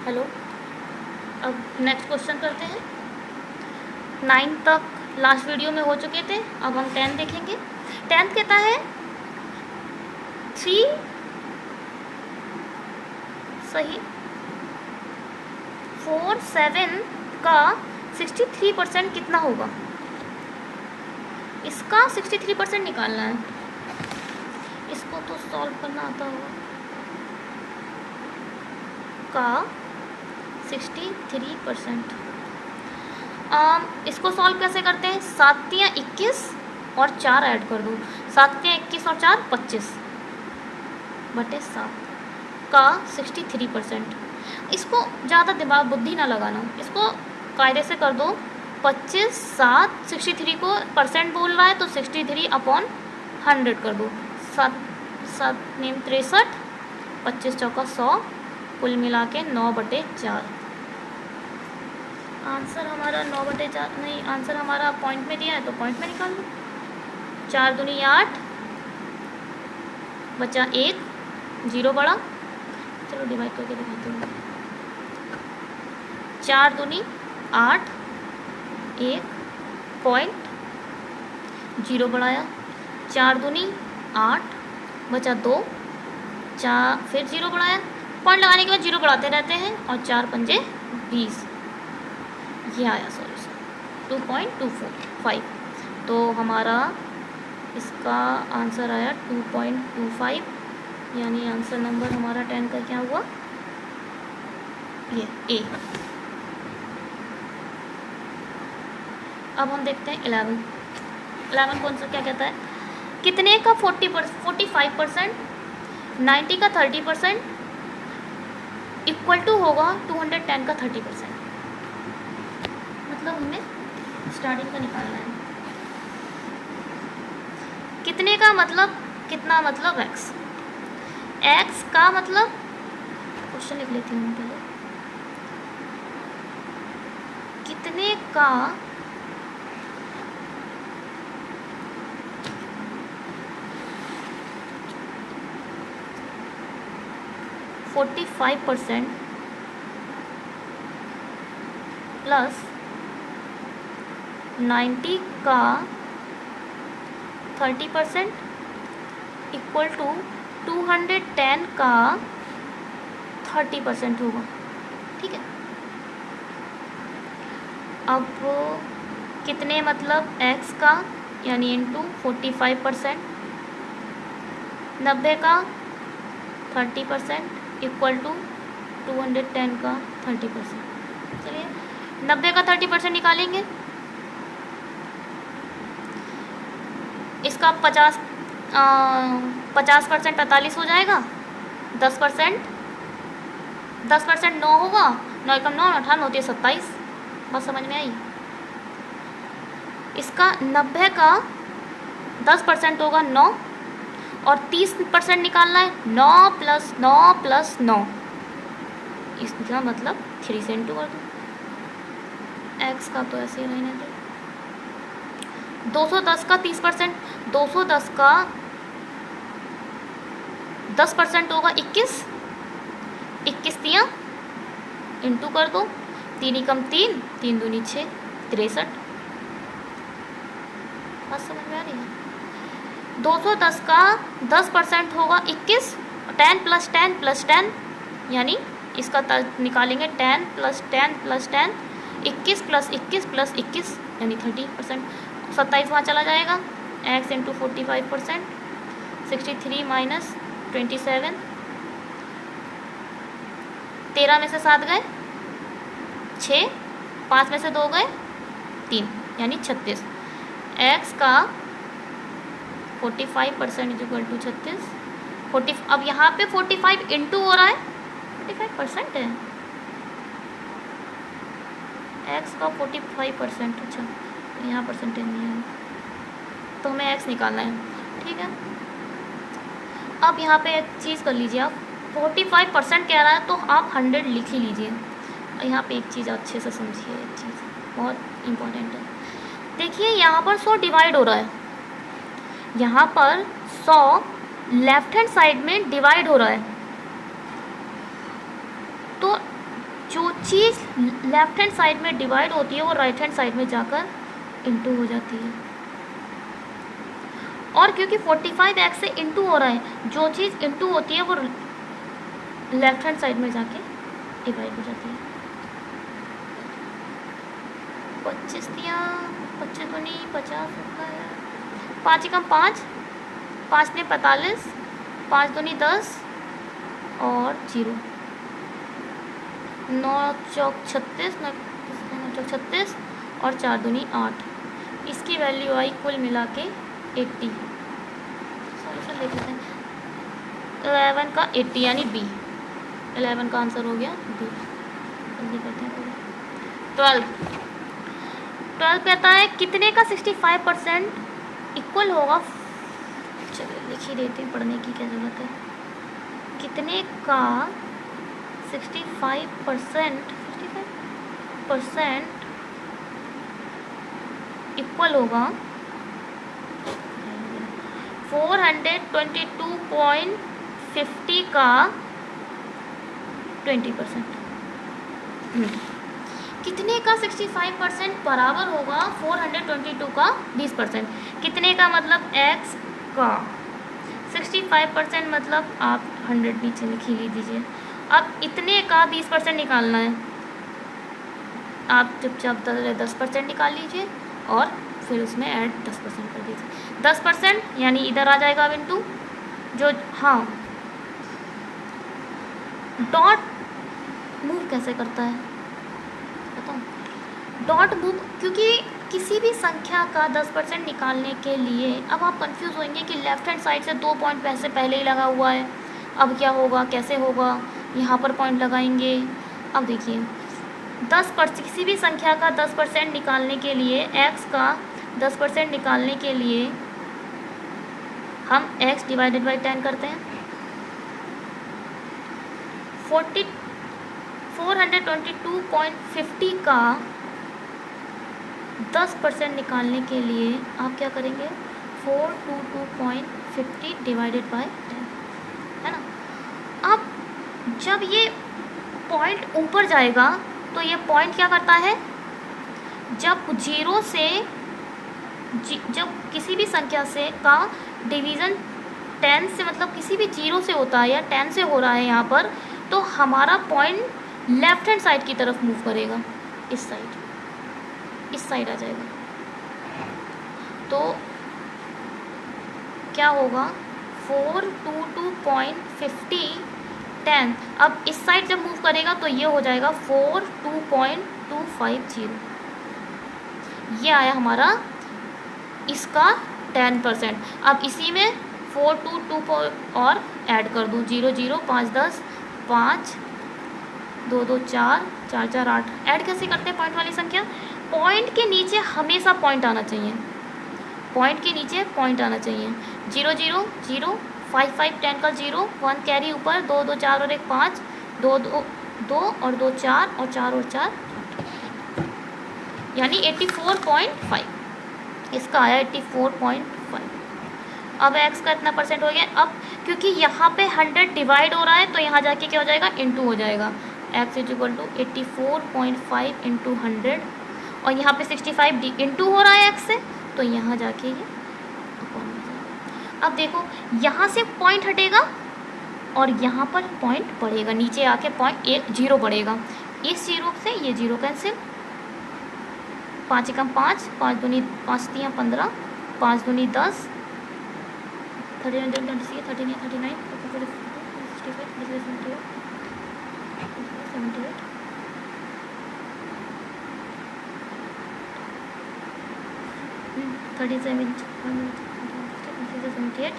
Hello. अब next question करते हैं। 9 तक लास्ट वीडियो में हो चुके थे, अब हम 10 देखेंगे। 10 कहता है 3 सही 4 7 का 63% कितना होगा। इसका 63% निकालना है। इसको तो सॉल्व करना आता होगा। का 63%। इसको सॉल्व कैसे करते हैं। 7 या 21 और 4 ऐड कर दो। 7 या 21 और 4 25 बटे 7 का 63%। इसको ज़्यादा दिमाग बुद्धि ना लगाना, इसको कायदे से कर दो। 25 7 63 को परसेंट बोल रहा है तो 63 अपॉन 100 कर दो। 7 7 नेम 63, 25 चौका 100, कुल मिला के 9/4। आंसर हमारा 9/4 नहीं, आंसर हमारा पॉइंट में दिया है तो पॉइंट में निकाल लो। 4 दूनी 8 बचा 1, 0 बड़ा। चलो डिवाइड करके दिखाती हूँ। 4 दूनी 8, 1 पॉइंट 0 बढ़ाया। 4 दूनी 8 बचा 2, 4 फिर 0 बढ़ाया। पॉइंट लगाने के बाद 0 बढ़ाते रहते हैं और 4 पंजे 20। ये आया सॉल्यूशन 2.25। तो हमारा इसका आंसर आया 2.25, यानी आंसर नंबर हमारा 10 का क्या हुआ, ये ए। अब हम देखते हैं 11 कौन सा क्या कहता है। कितने का 45%, 90 का 30% इक्वल टू होगा 210 का 30%। मतलब हमें स्टार्टिंग का निकालना है। कितने का मतलब कितना, मतलब x। x का मतलब क्वेश्चन लिख लेती हूँ पहले। कितने का 45% प्लस 90 का 30% इक्वल टू 210 का 30% होगा। ठीक है। अब कितने मतलब x का, यानी इंटू 45%, 90 का 30% इक्वल टू 210 का 30%। चलिए 90 का 30% निकालेंगे। इसका 50% 45 हो जाएगा। 10% 9 होगा। 9 कम 9 18 होती है 27। बात समझ में आई। इसका 90 का 10% होगा 9 और 30% निकालना है। 9 + 9 + 9, इसका मतलब 3 से इंटू कर दो। x का तो ऐसे ही रहने दो। 210 का 30%, 210 का 10% होगा 21। 21 तियाँ इंटू कर दो। 3 कम 3, 3 दूनी 6, 63। बात समझ में आ रही है। 210 का 10% होगा 21, 10 + 10 + 10, यानी इसका निकालेंगे 10 + 10 + 10, 21 + 21 + 21, यानी 30%। 27 वहाँ चला जाएगा। x इंटू 45%, 63 माइनस 27, 13 में से 7 गए 6, 5 में से 2 गए 3, यानी 36। x का 45% इक्वल टू 36। 40 अब यहाँ पे 45 इंटू हो रहा है, 45% है। x का 45%, अच्छा यहाँ परसेंटेज नहीं है तो हमें x निकालना है। ठीक है। अब यहाँ पे एक चीज़ कर लीजिए आप, 45% कह रहा है तो आप 100 लिख ही लीजिए। यहाँ पे एक चीज़ अच्छे से समझिए, एक चीज़ बहुत इम्पोर्टेंट है। देखिए यहाँ पर 100 डिवाइड हो रहा है, यहाँ पर 100 लेफ्ट हैंड साइड में डिवाइड हो रहा है। तो चीज़ लेफ्ट हैंड साइड में डिवाइड होती है वो राइट हैंड साइड में जाकर इंटू हो जाती है। और क्योंकि 45x से इंटू हो रहा है, जो चीज़ इंटू होती है वो लेफ्ट हैंड साइड में जाके डिवाइड हो जाती है। 25 दिया, 25 दूनी 50 होता है, 5 एकम 5, 5 ने 45, 5 दूनी 10 और 0, 9 चौक 36, 9 चौक 36 और 4 दूनी 8। इसकी वैल्यू आई कुल मिला के 80। सॉल्यूशन देख लेते हैं। 11 का 80 यानी बी। 11 का आंसर हो गया बी। जल्दी करते हैं। 12 कहता है कितने का 65% इक्वल होगा। चलिए लिख ही देते हैं, पढ़ने की क्या ज़रूरत है। कितने का 65% इक्वल होगा 422.50 का 20%। कितने का 65% बराबर होगा 422 का 20%। कितने का मतलब x का 65% मतलब आप 100 नीचे लिख ही दीजिए। अब इतने का 20% निकालना है, आप चुपचाप 10% निकाल लीजिए और फिर उसमें ऐड 10% कर दीजिए। 10% यानी इधर आ जाएगा अब इंटू जो, हाँ, डॉट मूव कैसे करता है बताऊँ। डॉट मूव क्योंकि किसी भी संख्या का 10% निकालने के लिए, अब आप कंफ्यूज होंगे कि लेफ्ट हैंड साइड से 2 पॉइंट वैसे पहले ही लगा हुआ है, अब क्या होगा, कैसे होगा, यहाँ पर पॉइंट लगाएंगे। अब देखिए 10% किसी भी संख्या का 10% निकालने के लिए, x का 10% निकालने के लिए हम x डिवाइडेड बाई 10 करते हैं। 422.50 का 10% निकालने के लिए आप क्या करेंगे, 422.50 डिवाइडेड बाई 10, है ना। अब जब ये पॉइंट ऊपर जाएगा तो ये पॉइंट क्या करता है, जब जीरो से जब किसी भी संख्या से का डिवीज़न 10 से, मतलब किसी भी जीरो से होता है या 10 से हो रहा है यहाँ पर, तो हमारा पॉइंट लेफ्ट हैंड साइड की तरफ मूव करेगा, इस साइड आ जाएगा। तो क्या होगा 422.50 10, अब इस साइड जब मूव करेगा तो ये हो जाएगा 42.250। ये आया हमारा इसका 10%। अब इसी में 422 और ऐड कर दूँ, 0 0 5 10 5 2 2 4 4 4 8। ऐड कैसे करते हैं पॉइंट वाली संख्या, पॉइंट के नीचे हमेशा पॉइंट आना चाहिए, पॉइंट के नीचे पॉइंट आना चाहिए। 0 0 0 5 5 10 का 0 1 कैरी ऊपर, 2 2 4 और 1 5 2 2 2 और 2 4 और 4 और 4 यानी 84.5। इसका आया 84.5। अब x का इतना परसेंट हो गया। अब क्योंकि यहाँ पे 100 डिवाइड हो रहा है तो यहाँ जाके क्या हो जाएगा, इंटू हो जाएगा। x इक्वल टू 84.5 इंटू 100 और यहाँ पे 65 इंटू हो रहा है x से, तो यहाँ जाके ये अपॉन हो जाएगा। अब देखो यहाँ से पॉइंट हटेगा और यहाँ पर पॉइंट बढ़ेगा, नीचे आके पॉइंट 0 बढ़ेगा। इस 0 से ये 0 कैंसिल, 5 एकम 5, 5 दूनी 5 3 15, 5 दूनी 10, 39 39 69 78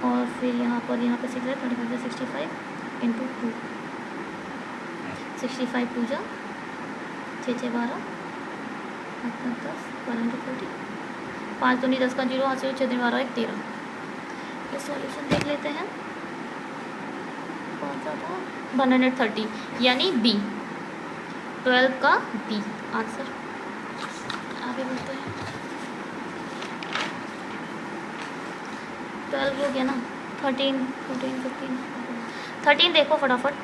और फिर यहाँ पर 6 है 35 65 इंटू 2, 65 2 जा 6 6 12 10 12 40, 5 दूनी 10 का 0, 8 से 6 दिन 12 1 13। ये सॉल्यूशन देख लेते हैं कौन सा था, 130 यानी बी। 12 का बी आंसर। आगे बढ़ते हैं। 12 हो गया ना, 13 14 15 13 देखो फटाफट।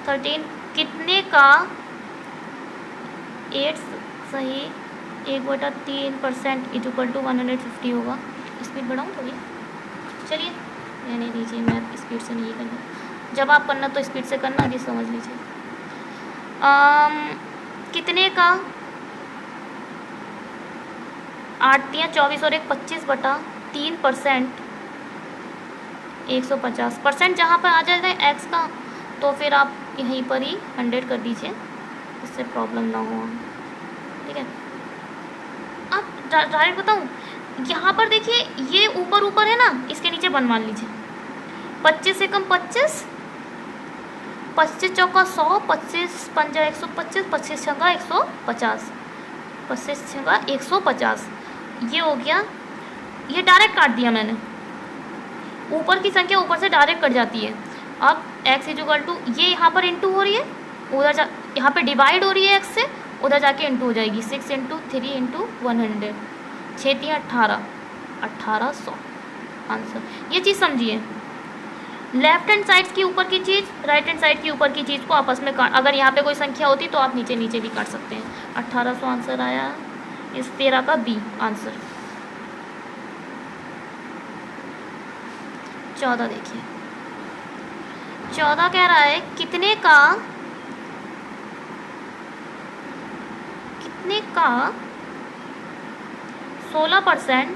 13 कितने का 8 सही 1/3% इक्वल टू 150 होगा। स्पीड बढ़ाऊँ थोड़ी, चलिए रहने दीजिए, मैं स्पीड से नहीं करना, जब आप करना तो स्पीड से करना, अभी समझ लीजिए। कितने का 8 या 24 और 1 25/3% 150% जहाँ पर आ जाता है एक्स का, तो फिर आप यहीं पर ही 100 कर दीजिए, इससे प्रॉब्लम ना हो, ठीक है। अब डायरेक्ट बताऊँ, यहाँ पर देखिए ये ऊपर ऊपर है ना, इसके नीचे 1 मान लीजिए। 25 से कम 25, 25 चौका 100, 25 पंजा 125, 25 छक्का 150, 25 छक्का 150, ये हो गया। ये डायरेक्ट काट दिया मैंने, ऊपर की संख्या ऊपर से डायरेक्ट कट जाती है। अब x इक्वल टू ये यहाँ पर इंटू हो रही है, उधर जा यहाँ पे डिवाइड हो रही है x से, उधर जाके इंटू हो जाएगी। 6 × 3 × 100, 6 × 18, 1800 आंसर। ये चीज़ समझिए, लेफ्ट हैंड साइड की ऊपर की चीज़, राइट हैंड साइड की ऊपर की चीज़ को आपस में काट, अगर यहाँ पे कोई संख्या होती तो आप नीचे नीचे भी काट सकते हैं। 1800 आंसर आया इस 13 का बी आंसर। 14 देखिए, 14 कह रहा है कितने का 16%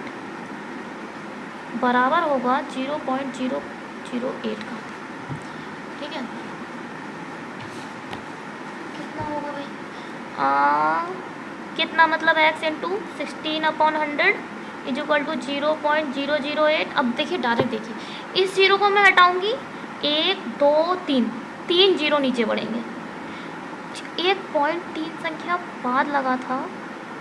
बराबर होगा 0.008 का, ठीक है। कितना होगा भाई, कितना मतलब x इंटू 16/100 इक्वल टू 0.008। अब देखिए डायरेक्ट देखिए, इस जीरो को मैं हटाऊंगी, 1 2 3, 3 जीरो नीचे बढ़ेंगे। 1.3 संख्या बाद लगा था,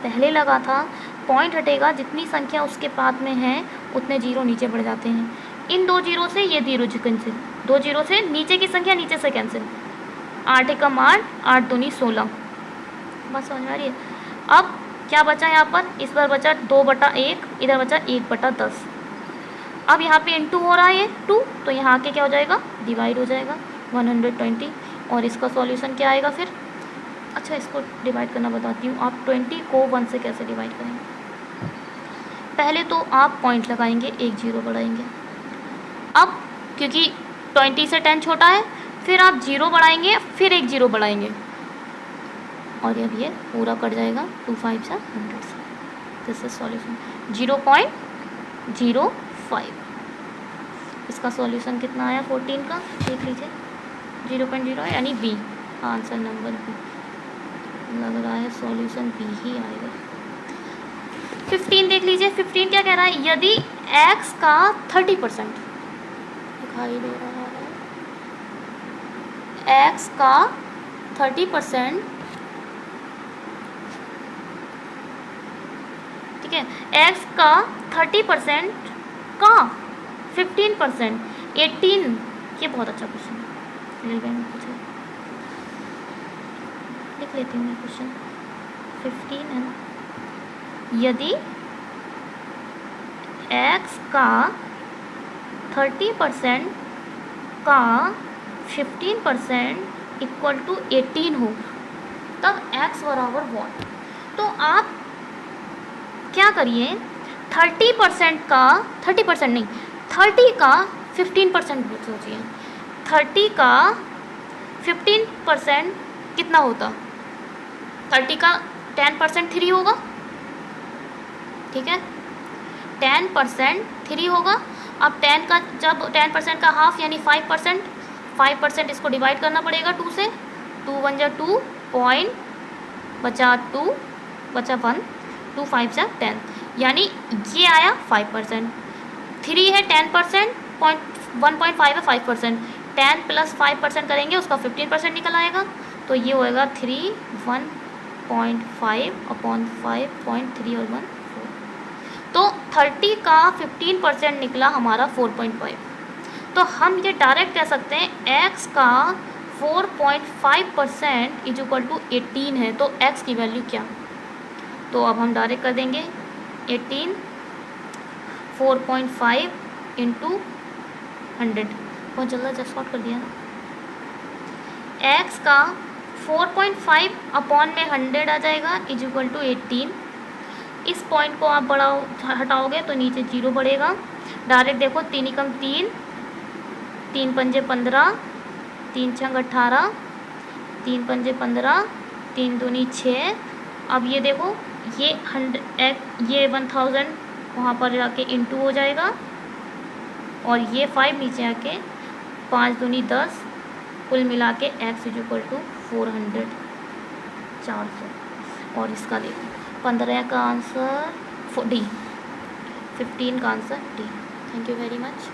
पहले लगा था, पॉइंट हटेगा, जितनी संख्या उसके बाद में है उतने जीरो नीचे बढ़ जाते हैं। इन 2 जीरो से ये जीरो कैंसिल, 2 जीरो से नीचे की संख्या नीचे से कैंसिल। 8 एकम 8, 8 दूनी 16, बस समझ में आ रही है। अब क्या बचा यहाँ पर, इस बार बचा 2/1, इधर बचा 1/10। अब यहाँ पे इंटू हो रहा है 2, तो यहाँ आके क्या हो जाएगा, डिवाइड हो जाएगा 120। और इसका सॉल्यूशन क्या आएगा फिर, अच्छा इसको डिवाइड करना बताती हूँ। आप 20 को 1 से कैसे डिवाइड करेंगे, पहले तो आप पॉइंट लगाएंगे, एक जीरो बढ़ाएंगे। अब क्योंकि 20 से 10 छोटा है, फिर आप जीरो बढ़ाएंगे, फिर एक जीरो बढ़ाएंगे, और अब ये पूरा कट जाएगा 2 5 से 100 से। This is solution 0.05। इसका सॉल्यूशन कितना आया 14 का, देख लीजिए 0.0 यानी बी आंसर नंबर बी। लग रहा है सॉल्यूशन बी ही आएगा। 15 देख लीजिए, 15 क्या कह रहा है, यदि x का 30% दिखाई दे रहा है, x का 30%, ठीक है, x का 30% का 15%, 18, ये बहुत अच्छा क्वेश्चन है, रेलवे में पूछा, लिख लेती हूँ मैं क्वेश्चन। 15 है ना, यदि x का 30% का 15% इक्वल टू 18 हो, तब x बराबर वॉट। तो आप क्या करिए, 30% का 30% नहीं, 30 का 15% सोचिए। 30 का 15% कितना होता, 30 का 10% 3 होगा, ठीक है, 10% 3 होगा। अब 10 का, जब 10% का हाफ यानी 5% इसको डिवाइड करना पड़ेगा 2 से, 2 1 जा 2 पॉइंट बचा 2 बचा 1, 2 5 जा 10, यानी ये आया 5%। 3 है 10%, 1.5 है 5%, 10 + 5% करेंगे उसका 15% निकल आएगा, तो ये होएगा 3 1.5/5.3 और 1 4। तो 30 का 15% निकला हमारा 4.5। तो हम ये डायरेक्ट कह सकते हैं x का 4.5% इक्वल टू 18 है, तो x की वैल्यू क्या, तो अब हम डायरेक्ट कर देंगे 18 4.5 इंटू 100, बहुत जल्दी जस्ट शॉर्ट कर दिया ना। x का 4.5 अपॉन में 100 आ जाएगा इज इक्वल टू 18। इस पॉइंट को आप बढ़ाओ हटाओगे तो नीचे 0 बढ़ेगा। डायरेक्ट देखो 3 एकम 3, 3 पंजे 15, 3 छंग 18, 3 पंजे 15, 3 दूनी 6। अब ये देखो ये 1000 वहाँ पर जाके इंटू हो जाएगा और ये 5 नीचे आके 5 दूनी 10, कुल मिला के x इज इक्वल टू 400 400। और इसका देखो 15 का आंसर डी, 15 का answer D. Thank you very much.